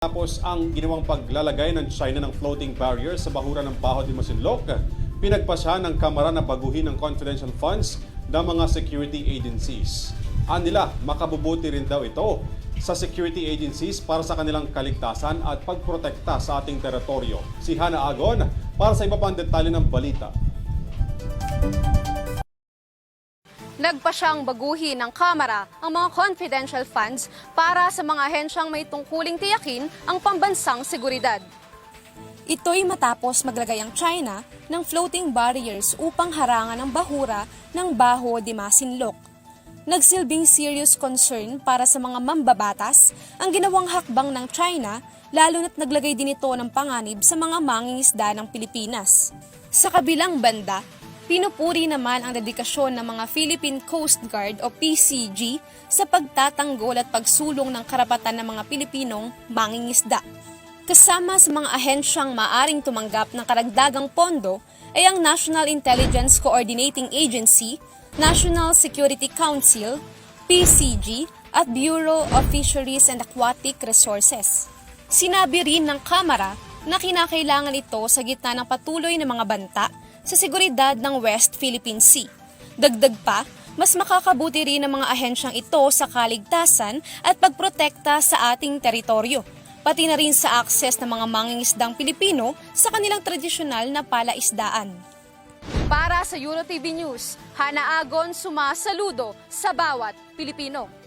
Tapos ang ginawang paglalagay ng China ng floating barrier sa bahura ng Baho de Masinloc, pinagpasya ng Kamara na baguhin ang confidential funds ng mga security agencies. Anila, makabubuti rin daw ito sa security agencies para sa kanilang kaligtasan at pagprotekta sa ating teritoryo. Si Hana Agon para sa iba pang detalye ng balita. Nagpasyang baguhin ng Kamara ang mga confidential funds para sa mga ahensyang may tungkuling tiyakin ang pambansang seguridad. Ito'y matapos maglagay ang China ng floating barriers upang harangan ang bahura ng Baho de Masinloc. Nagsilbing serious concern para sa mga mambabatas ang ginawang hakbang ng China, lalo na't naglagay din ito ng panganib sa mga mangingisda ng Pilipinas. Sa kabilang banda, pinupuri naman ang dedikasyon ng mga Philippine Coast Guard o PCG sa pagtatanggol at pagsulong ng karapatan ng mga Pilipinong mangingisda. Kasama sa mga ahensyang maaring tumanggap ng karagdagang pondo ay ang National Intelligence Coordinating Agency, National Security Council, PCG at Bureau of Fisheries and Aquatic Resources. Sinabi rin ng Kamara na kinakailangan ito sa gitna ng patuloy na mga banta sa seguridad ng West Philippine Sea. Dagdag pa, mas makakabuti rin ang mga ahensyang ito sa kaligtasan at pagprotekta sa ating teritoryo, pati na rin sa akses ng mga mangingisdang Pilipino sa kanilang tradisyonal na palaisdaan. Para sa EuroTV News, Hana Agon, sumasaludo sa bawat Pilipino.